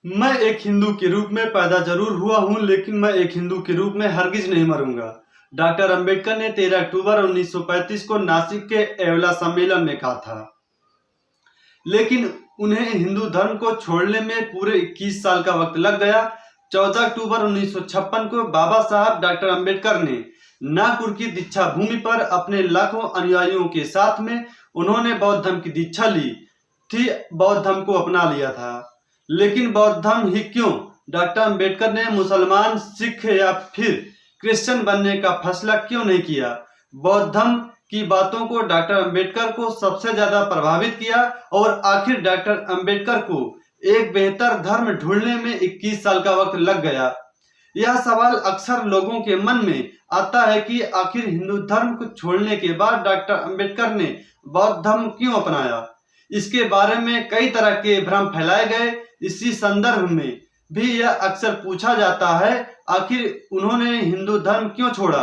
मैं एक हिंदू के रूप में पैदा जरूर हुआ हूं, लेकिन मैं एक हिंदू के रूप में हरगिज नहीं मरूंगा। डॉक्टर अंबेडकर ने 13 अक्टूबर 1935 को नासिक के एवला सम्मेलन में कहा था। लेकिन उन्हें हिंदू धर्म को छोड़ने में पूरे 21 साल का वक्त लग गया। 14 अक्टूबर 1956 को बाबा साहब डॉक्टर अंबेडकर ने नागपुर की दीक्षा भूमि पर अपने लाखों अनुयायियों के साथ में उन्होंने बौद्ध धर्म की दीक्षा ली थी, बौद्ध धर्म को अपना लिया था। लेकिन बौद्ध धर्म ही क्यों? डॉक्टर अंबेडकर ने मुसलमान, सिख या फिर क्रिश्चियन बनने का फैसला क्यों नहीं किया? बौद्ध धर्म की बातों को डॉक्टर अंबेडकर को सबसे ज्यादा प्रभावित किया और आखिर डॉक्टर अंबेडकर को एक बेहतर धर्म ढूंढने में 21 साल का वक्त लग गया। यह सवाल अक्सर लोगों के मन में आता है कि आखिर हिंदू धर्म को छोड़ने के बाद डॉक्टर अंबेडकर ने बौद्ध धर्म क्यों अपनाया? इसके बारे में कई तरह के भ्रम फैलाए गए। इसी संदर्भ में भी यह अक्सर पूछा जाता है, आखिर उन्होंने हिंदू धर्म क्यों छोड़ा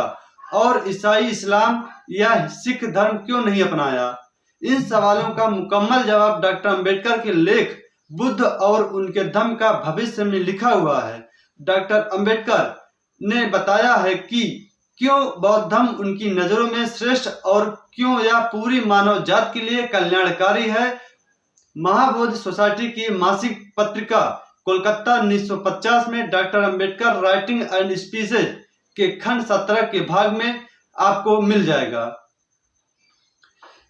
और ईसाई, इस्लाम या सिख धर्म क्यों नहीं अपनाया? इन सवालों का मुकम्मल जवाब डॉक्टर अंबेडकर के लेख बुद्ध और उनके धर्म का भविष्य में लिखा हुआ है। डॉक्टर अंबेडकर ने बताया है कि क्यों बौद्ध धर्म उनकी नजरों में श्रेष्ठ और क्यों यह पूरी मानव जात के लिए कल्याणकारी है। महाबोधि सोसाइटी की मासिक पत्रिका कोलकाता 1950 में doctor Ambedkar writing and speeches के खंड 17 के भाग में आपको मिल जाएगा।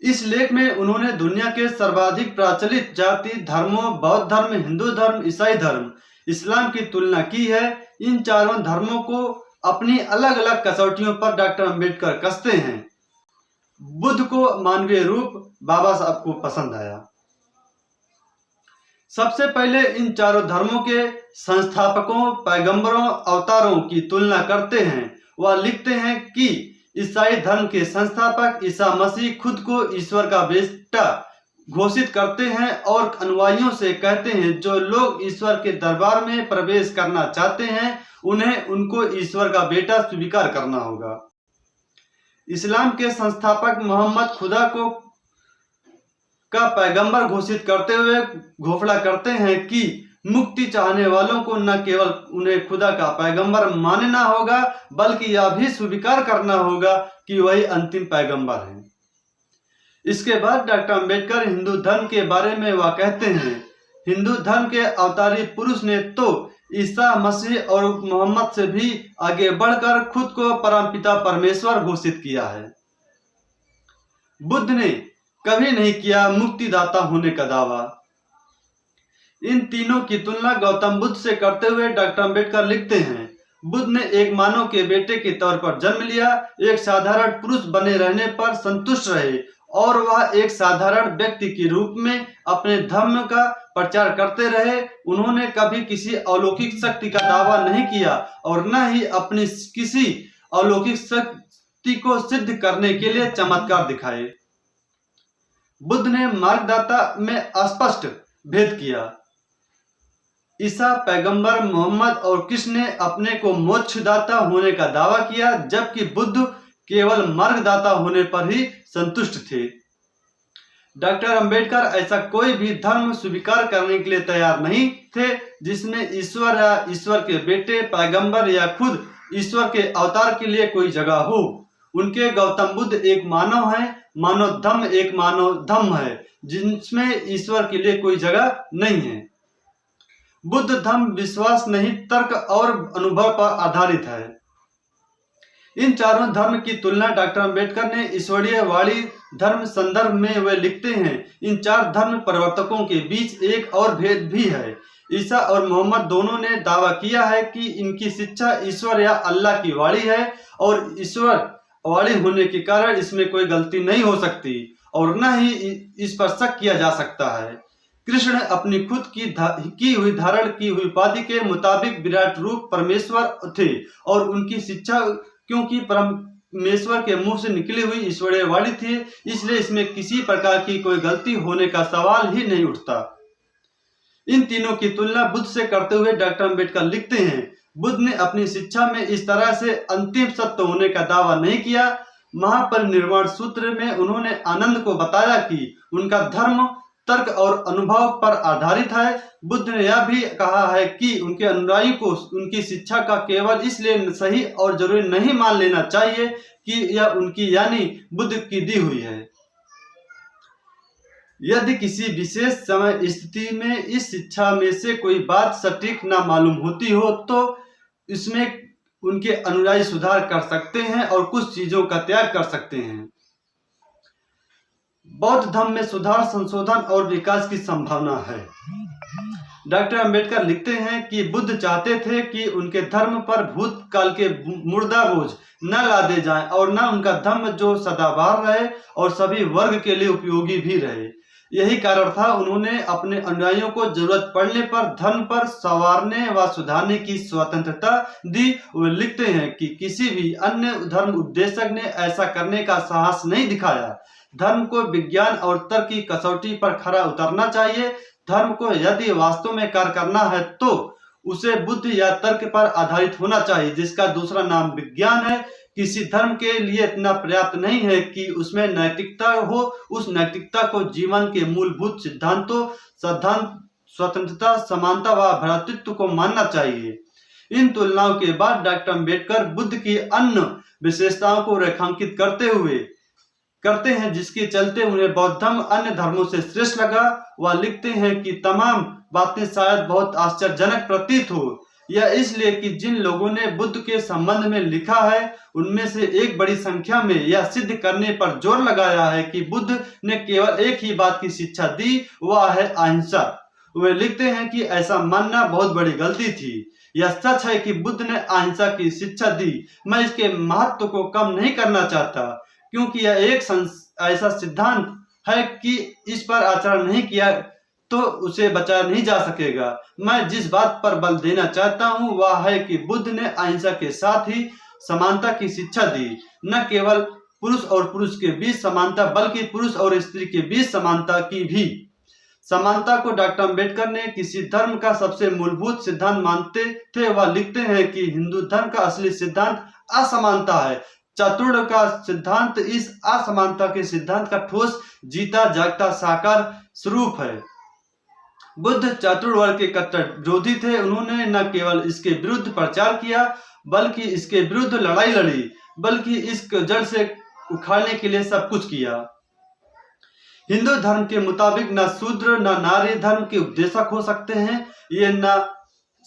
इस लेख में उन्होंने दुनिया के सर्वाधिक प्रचलित जाति धर्मों बौद्ध धर्म, हिंदू धर्म, ईसाई धर्म, इस्लाम की तुलना की है। इन चारों धर्मों को अपनी अलग अलग कसौटियों पर डॉक्टर अंबेडकर कसते हैं। बुद्ध को मानवीय रूप बाबा साहब को पसंद आया। सबसे पहले इन चारों धर्मों के संस्थापकों, पैगंबरों, अवतारों की तुलना करते हैं। वह लिखते हैं कि ईसाई धर्म के संस्थापक ईसा मसीह खुद को ईश्वर का बेटा घोषित करते हैं और अनुयायियों से कहते हैं जो लोग ईश्वर के दरबार में प्रवेश करना चाहते हैं उन्हें उनको ईश्वर का बेटा स्वीकार करना होगा। इस्लाम के संस्थापक मोहम्मद खुदा को का पैगंबर घोषित करते हुए घोषणा करते हैं कि मुक्ति चाहने वालों को न केवल उन्हें खुदा का पैगंबर मानना होगा बल्कि यह भी स्वीकार करना होगा कि वही अंतिम पैगंबर हैं। इसके बाद डॉक्टर अंबेडकर हिंदू धर्म के बारे में वह कहते हैं, हिंदू धर्म के अवतारी पुरुष ने तो ईसा मसीह और मोहम्मद से भी आगे बढ़कर खुद को परमपिता परमेश्वर घोषित किया है। बुद्ध ने कभी नहीं किया मुक्तिदाता होने का दावा। इन तीनों की तुलना गौतम बुद्ध से करते हुए डॉक्टर अंबेडकर लिखते हैं, बुद्ध ने एक मानव के बेटे के तौर पर जन्म लिया, एक साधारण पुरुष बने रहने पर संतुष्ट रहे और वह एक साधारण व्यक्ति के रूप में अपने धर्म का प्रचार करते रहे। उन्होंने कभी किसी अलौकिक शक्ति का दावा नहीं किया और न ही अपनी किसी अलौकिक शक्ति को सिद्ध करने के लिए चमत्कार दिखाए। बुद्ध ने मार्गदाता में स्पष्ट भेद किया। ईसा पैगंबर, मोहम्मद और कृष्ण ने अपने को मोक्षदाता होने का दावा किया, जबकि बुद्ध केवल मार्गदाता होने पर ही संतुष्ट थे। डॉक्टर अंबेडकर ऐसा कोई भी धर्म स्वीकार करने के लिए तैयार नहीं थे जिसमें ईश्वर या ईश्वर के बेटे, पैगंबर या खुद ईश्वर के अवतार के लिए कोई जगह हो। उनके गौतम बुद्ध एक मानव है, मानव धर्म एक मानव धर्म है जिसमें ईश्वर के लिए कोई जगह नहीं है। बुद्ध धर्म विश्वास नहीं, तर्क और अनुभव पर आधारित है। इन चारों धर्म की तुलना डॉक्टर अंबेडकर ने ईश्वरीयवादी धर्म संदर्भ में वे लिखते हैं, इन चार धर्म प्रवर्तकों के बीच एक और भेद भी है। ईसा और मोहम्मद दोनों ने दावा किया है कि इनकी शिक्षा ईश्वर या अल्लाह की वाणी है और ईश्वर वाणी होने के कारण इसमें कोई गलती नहीं हो सकती और न ही इस पर शक किया जा सकता है। कृष्ण अपनी खुद की हुई धारण की हुई उपाधि के मुताबिक विराट रूप परमेश्वर थे और उनकी शिक्षा क्योंकि परमेश्वर के मुंह से निकली हुई ईश्वरीय वाणी थी, इसलिए इसमें किसी प्रकार की कोई गलती होने का सवाल ही नहीं उठता। इन तीनों की तुलना बुद्ध से करते हुए डॉक्टर अंबेडकर लिखते हैं, बुद्ध ने अपनी शिक्षा में इस तरह से अंतिम सत्य होने का दावा नहीं किया। महापरिनिर्वाण सूत्र में उन्होंने आनंद को बताया कि उनका धर्म तर्क और अनुभव पर आधारित है। बुद्ध ने यह भी कहा है कि उनके अनुयायी को उनकी शिक्षा का केवल इसलिए सही और जरूरी नहीं मान लेना चाहिए कि यह उनकी यानी बुद्ध की दी हुई है। यदि किसी विशेष समय स्थिति में इस शिक्षा में से कोई बात सटीक न मालूम होती हो तो इसमें उनके अनुयायी सुधार कर सकते हैं और कुछ चीजों का त्याग कर सकते हैं। बौद्ध धर्म में सुधार, संशोधन और विकास की संभावना है। डॉक्टर अंबेडकर लिखते हैं कि बुद्ध चाहते थे कि उनके धर्म पर भूतकाल के मुर्दा बोझ न लादे जाएं और न उनका धर्म जो सदाबहार रहे और सभी वर्ग के लिए उपयोगी भी रहे। यही कारण था उन्होंने अपने अनुयायियों को जरूरत पड़ने पर धर्म पर संवारने व सुधारने की स्वतंत्रता दी। वे लिखते हैं कि किसी भी अन्य धर्म उपदेशक ने ऐसा करने का साहस नहीं दिखाया। धर्म को विज्ञान और तर्क की कसौटी पर खरा उतरना चाहिए। धर्म को यदि वास्तव में कार्य करना है तो उसे बुद्ध या तर्क पर आधारित होना चाहिए, जिसका दूसरा नाम विज्ञान है। किसी धर्म के लिए इतना पर्याप्त नहीं है कि उसमें नैतिकता हो, उस नैतिकता को जीवन के मूलभूत सिद्धांतों स्वतंत्रता, समानता व भ्रातृत्व को मानना चाहिए। इन तुलनाओं के बाद डॉक्टर अंबेडकर बुद्ध की अन्य विशेषताओं को रेखांकित करते हैं जिसके चलते उन्हें बौद्ध धर्म अन्य धर्मों से श्रेष्ठ लगा। वह लिखते हैं कि तमाम बातें शायद बहुत आश्चर्यजनक प्रतीत हो। यह इसलिए कि जिन लोगों ने बुद्ध के संबंध में लिखा है उनमें से एक बड़ी संख्या में यह सिद्ध करने पर जोर लगाया है कि बुद्ध ने केवल एक ही बात की शिक्षा दी, वह है अहिंसा। वे लिखते हैं कि ऐसा मानना बहुत बड़ी गलती थी। यह सच है कि बुद्ध ने अहिंसा की शिक्षा दी। मैं इसके महत्व को कम नहीं करना चाहता क्योंकि यह एक ऐसा सिद्धांत है कि इस पर आचरण नहीं किया तो उसे बचाया नहीं जा सकेगा। मैं जिस बात पर बल देना चाहता हूँ वह है कि बुद्ध ने अहिंसा के साथ ही समानता की शिक्षा दी। न केवल पुरुष और पुरुष के बीच समानता बल्कि पुरुष और स्त्री के बीच समानता की भी। समानता को डॉक्टर अंबेडकर ने किसी धर्म का सबसे मूलभूत सिद्धांत मानते थे। वह लिखते हैं कि हिंदू धर्म का असली सिद्धांत असमानता है। चातुर्य का सिद्धांत इस असमानता के सिद्धांत का ठोस जीता जागता साकार स्वरूप है। बुद्ध चातुर्वर्ग के कट्टर विरोधी थे। उन्होंने न केवल इसके विरुद्ध प्रचार किया बल्कि इसके विरुद्ध लड़ाई लड़ी, बल्कि इसको जड़ से उखाड़ने के लिए सब कुछ किया। हिंदू धर्म के मुताबिक न शूद्र न नारी धर्म के उपदेशक हो सकते हैं, ये न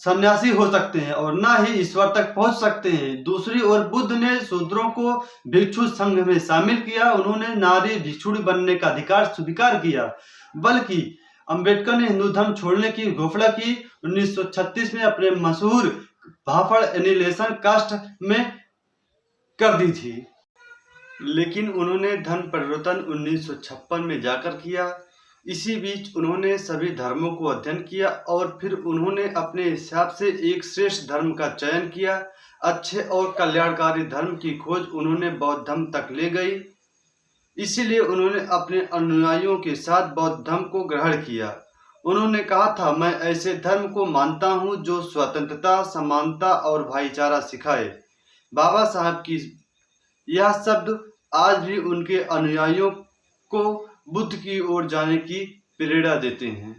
सन्यासी हो सकते हैं और न ही ईश्वर तक पहुंच सकते हैं। दूसरी ओर बुद्ध ने शूद्रों को भिक्षु संघ में शामिल किया। उन्होंने नारी भिक्षुणी बनने का अधिकार स्वीकार किया। बल्कि अंबेडकर ने हिंदू धर्म छोड़ने की घोषणा की 1936 में अपने मशहूर भाफड़ एनिहिलेशन कास्ट में कर दी थी। लेकिन उन्होंने धर्म परिवर्तन 1956 में जाकर किया। इसी बीच उन्होंने सभी धर्मों को अध्ययन किया और फिर उन्होंने अपने हिसाब से एक श्रेष्ठ धर्म का चयन किया। अच्छे और कल्याणकारी धर्म की खोज उन्होंने बौद्ध धर्म तक ले गई। इसीलिए उन्होंने अपने अनुयायियों के साथ बौद्ध धर्म को ग्रहण किया। उन्होंने कहा था, मैं ऐसे धर्म को मानता हूँ जो स्वतंत्रता, समानता और भाईचारा सिखाए। बाबा साहब की यह शब्द आज भी उनके अनुयायियों को बुद्ध की ओर जाने की प्रेरणा देते हैं।